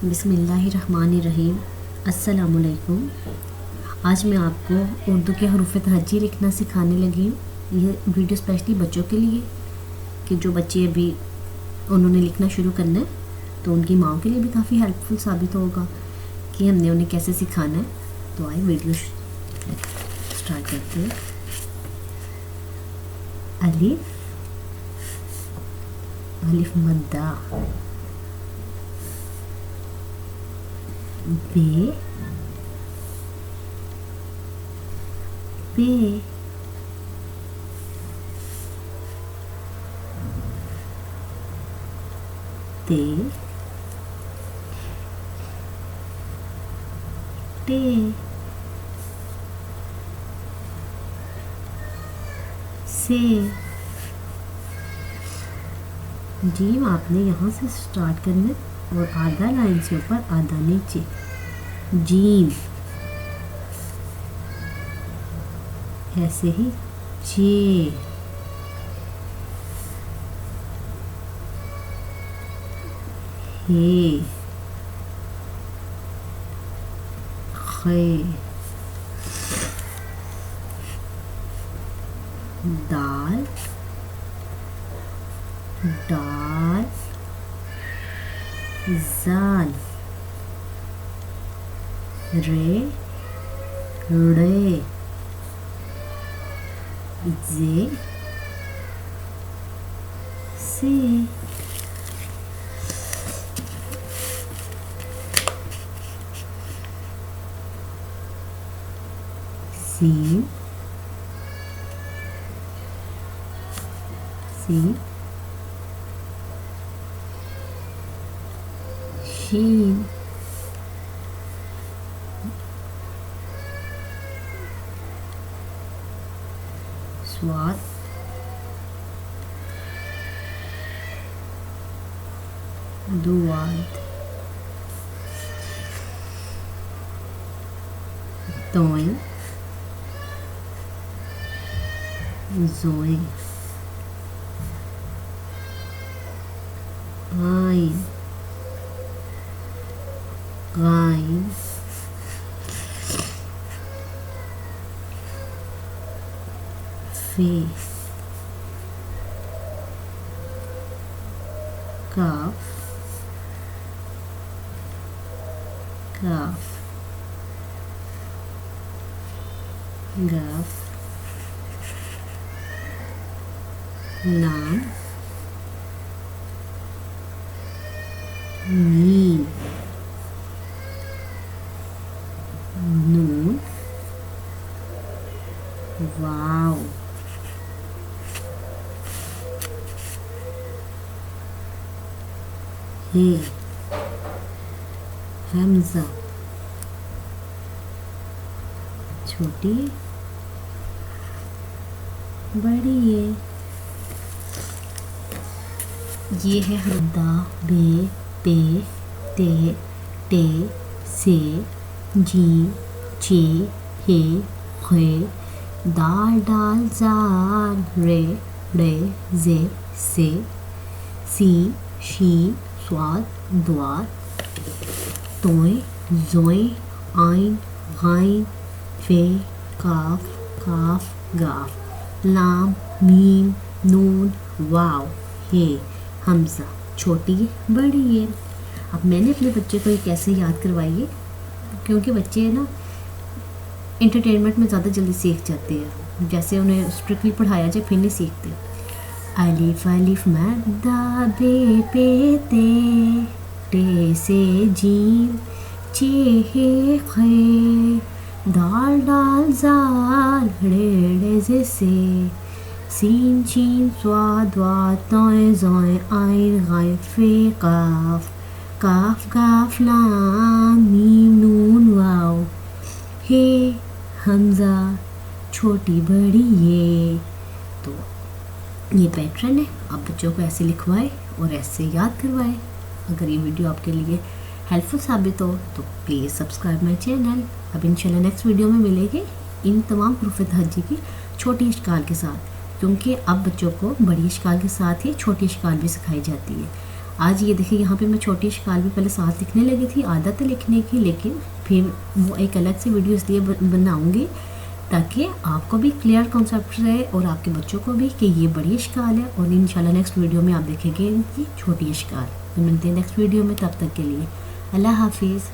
बिस्मिल्लाहिर्रहमानिर्रहीम। अस्सलामुअलैकुम। आज मैं आपको उर्दू के हरूफ तहज्जी लिखना सिखाने लगी हूँ। ये वीडियो स्पेशली बच्चों के लिए कि जो बच्चे अभी उन्होंने लिखना शुरू करना है, तो उनकी माँओं के लिए भी काफ़ी हेल्पफुल साबित होगा कि हमने उन्हें कैसे सिखाना है। तो आइए वीडियो स्टार्ट करते हैं। अलिफ, अलिफ मद्दा। बे, बे। ते, टे। से। जीम आपने यहाँ से स्टार्ट करना है और आधा लाइन से ऊपर आधा नीचे। जीम। ऐसे ही जे, हे, खे, दाल, डाल, जाल, रे, रे, जे, से। सीन, सीन, शीन, स्वाद, दुआद, तोय, जोए, आइन, गाइन, फे, काफ, काफ, गाफ, लाम, मीम, नून, वाव, हे, हमजा। छोटी बड़ी ये है हदा, बे, पे, ते, टे, से, जी, चे, हे, खे, दाल, डाल, जाल, रे, रे, जे, से, सी, शी, स्वाद, द्वार, तोय, जोए, आइन, गाइन, फे, काफ, काफ, गाफ, लाम, मीम, नून, वाव, हे, हमजा। छोटी बड़ी है। अब मैंने अपने बच्चे को ये कैसे याद करवाई है, क्योंकि बच्चे ना एंटरटेनमेंट में ज़्यादा जल्दी सीख जाते हैं। जैसे उन्हें स्ट्रिक्टली पढ़ाया जाए फिर नहीं सीखते। अलिफ, अलिफ मद्दा, बे, पे, ते से जीम, चे, हे, खे, दाल, डाल, जाल, रे, रे, जे, से, सीन, शीन, स्वाद, वाद, तोय, जोय, आइन, गाइन, फे, काफ, काफ, गाफ, लाम, मीम, नून, वाव, हे, हमजा। छोटी बड़ी ये। तो ये पैटर्न है। आप बच्चों को ऐसे लिखवाएं और ऐसे याद करवाएं। अगर ये वीडियो आपके लिए हेल्पफुल साबित हो तो प्लीज़ सब्सक्राइब माई चैनल। अब इंशाल्लाह नेक्स्ट वीडियो में मिलेंगे इन तमाम हरूफ तहज्जी की छोटी इश्काल के साथ, क्योंकि अब बच्चों को बड़ी इश्काल के साथ ही छोटी इश्काल भी सिखाई जाती है। आज ये देखिए यहाँ पे मैं छोटी इश्काल भी पहले साथ लिखने लगी थी, आदत है लिखने की, लेकिन फिर वो एक अलग से वीडियो इसलिए बनाऊँगी ताकि आपको भी क्लियर कॉन्सेप्ट रहे और आपके बच्चों को भी कि ये बड़ी इश्काल है। और इंशाल्लाह नेक्स्ट वीडियो में आप देखेंगे इनकी छोटी इश्काल। तो मिलते हैं नेक्स्ट वीडियो में, तब तक के लिए अल्लाह हाफिज़।